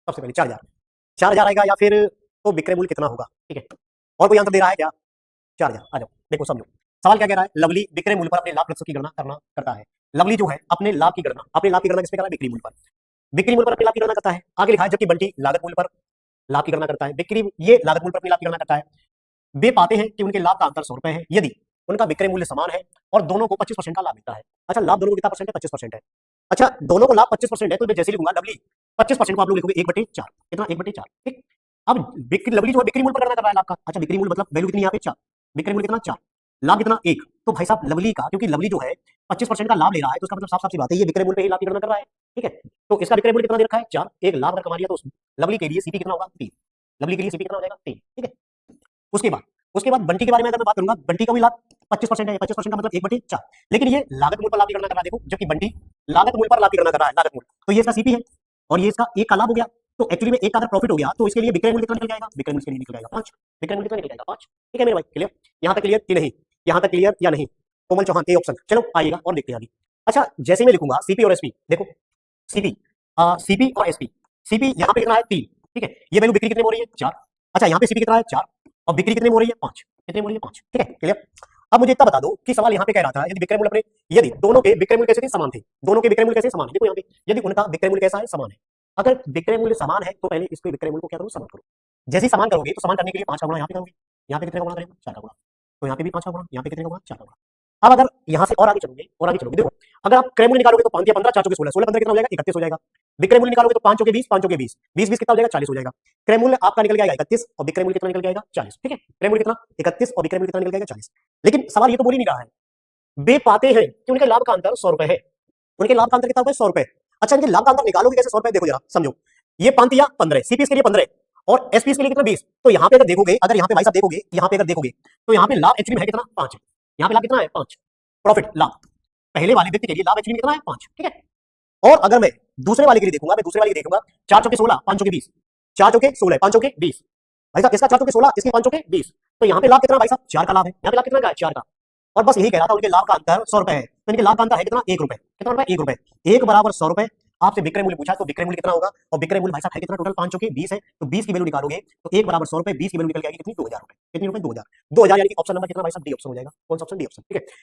सबसे पहले 4000, 4000 आएगा या फिर तो विक्रय मूल्य कितना होगा, ठीक है। और कोई आंसर दे रहा है क्या? 4000, आ जाओ देखो समझो सवाल क्या कह रहा है। लवली विक्रय मूल्य पर अपने लाभ लक्ष्य की गणना करता है। लवली जो है अपने लाभ की गणना किस पे कर रहा है? बिक्री मूल्य पर। बिक्री मूल्य पर अपने लाभ की गणना करता है। आगे लिखा है जबकि बंटी लागत मूल्य पर लाभ की गणना करता है। बिक्री ये लागत मूल्य पर अपनी लाभ की गणना करता है। वे पाते हैं कि उनके लाभ का अंतर 100 रुपए है यदि उनका विक्रय मूल्य समान है और दोनों को 25% का लाभ मिलता है। अच्छा, लाभ दोनों को कितना परसेंट है? 25% है। अच्छा, दोनों को लाभ 25% है तो मैं जैसे लिखूंगा लवली 25% को आप लोग लिखोगे 1/4, कितना? 1/4, ठीक। अब लवली जो है बिक्री मूल्य पर गणना कर रहा है लाभ का। अच्छा, बिक्री मूल्य मतलब वैल्यू कितनी यहाँ पे? 4। विक्रय मूल्य कितना? 4। लाभ कितना? 1। तो भाई साहब लवली का, क्योंकि लवली जो है 25% का लाभ ले रहा है तो उसका मतलब साफ साफ सी बात है ये विक्रय मूल्य पे ही लाभ की गणना कर रहा है, ठीक है। तो इसका विक्रय मूल्य कितना दे रखा है? 4। एक लाभ अगर कमा लिया तो लवली के लिए सीपी कितना होगा? 3। लवली के लिए सीपी कितना हो जाएगा? 3, ठीक है। उसके बाद बंटी के बारे में अगर मैं बात करूंगा, बंटी का भी लाभ 25% है। 25% का मतलब 1/4, लेकिन ये लागत मूल्य पर लाभ की गणना कर रहा है देखो, जबकि बंटी लागत मूल्य पर लाभ की गणना कर रहा है, लागत मूल्य। तो ये इसका सीपी है और ये इसका एक का लाभ हो गया। तो एक्चुअली में एक का अगर प्रॉफिट हो गया तो इसके लिए विक्रय मूल्य कितना निकल जाएगा? विक्रय मूल्य के लिए निकल जाएगा 5। विक्रय मूल्य कितना निकल जाएगा? 5, ठीक है मेरे भाई। क्लियर? यहां तक क्लियर कि नहीं? यहां तक क्लियर या नहीं? कोमल चौहान ए ऑप्शन। चलो आइएगा और देखते हैं आगे। अच्छा, जैसे मैं लिखूंगा सीपी और एसपी, देखो सीपी सीपी और एसपी। सीपी यहां पे कितना है? 3, ठीक है। ये वैल्यू बिक्री कितने में हो रही है? 4। अच्छा, यहां पे सीपी कितना है? 4 और बिक्री कितने में हो रही है? 5। कितने में हो रही है? 5, ठीक है। क्लियर? अब मुझे इतना बता दो कि सवाल यहां पे कह रहा था यदि विक्रय मूल्य अपने, यदि दोनों के विक्रय मूल्य कैसे थे? समान थे। दोनों के विक्रय मूल्य कैसे? समान है। देखो यहां पे यदि उनका विक्रय मूल्य कैसा है? समान है। अगर विक्रय मूल्य समान है तो पहले इसके विक्रय मूल्य को क्या करो? समान करो। जैसे ही समान करोगे तो समान करने के लिए 5 का गुणा यहां पे करोगे। यहां पे कितने का गुणा करेंगे? 4 का गुणा। तो यहां पे भी 5 का गुणा, यहां पे कितने का गुणा? 4 का गुणा। अब अगर यहां से और आगे चलोगे देखो, अगर आप क्रय मूल्य निकालोगे तो 5 या 15, 4 चौके 16, 16 15 कितना हो जाएगा? 31 हो जाएगा। विक्रय मूल्य निकालोगे तो 5 चौके 20, 5 चौके 20, 20 20 कितना हो जाएगा? 40 हो जाएगा। क्रय मूल्य आपका निकल जाएगा 31 और विक्रय मूल्य कितना निकल जाएगा? 40, ठीक है। क्रय मूल्य कितना? 31 और विक्रय मूल्य कितना निकल जाएगा? 40। लेकिन सवाल ये तो बोल ही नहीं रहा है। वे पाते हैं कि उनके लाभ का अंतर 100 रुपए है। उनके लाभ का अंतर कितना होगा? 100 रुपए। अच्छा, इनके लाभ का अंतर निकालोगे कैसे 100 रुपए? देखो जरा समझो, ये 5 या 15, सीपीएस के लिए 15 और एसपीएस के लिए कितना? 20। तो यहां पे अगर देखोगे, अगर यहां पे भाई साहब देखोगे, यहां पे अगर देखोगे तो यहां पे लाभ एक्चुअली में है कितना? 5 है। यहां पे लाभ कितना है? 5। प्रॉफिट लाभ पहले वाले व्यक्ति के लिए लाभ एक्चुअली में कितना है? 5, ठीक है। और अगर मैं दूसरे वाले के लिए देखूंगा, मैं दूसरे वाले के लिए देखूंगा 4 चौके 16, 5 चौके 20, 4 चौके 16, 5 चौके 20। भाई साहब इसका 4 चौके 16, इसकी 5 चौके 20। तो यहां पे लाभ कितना भाई साहब? 4 का लाभ है। यहां पे लाभ कितना का है? 4 का। और बस यही कह रहा था उनके लाभ का अंतर 100 रुपए है। तो इनके लाभ का अंतर है कितना? 1 रुपए। कितना रुपए? 1 रुपए। 1 बराबर 100 रुपए। आपसे विक्रय मूल्य पूछा तो विक्रय मूल्य कितना होगा? और विक्रय मूल्य भाई साहब है कितना? टोटल 5 चौके 20 है। तो 20 की वैल्यू निकालोगे तो 1 बराबर 100 रुपए, 20 की वैल्यू निकल जाएगी कितनी? 2000 रुपए। कितनी रुपए? 2000। 2000 यानी कि ऑप्शन नंबर कितना भाई साहब? डी ऑप्शन हो जाएगा। कौन सा ऑप्शन? डी ऑप्शन, ठीक है।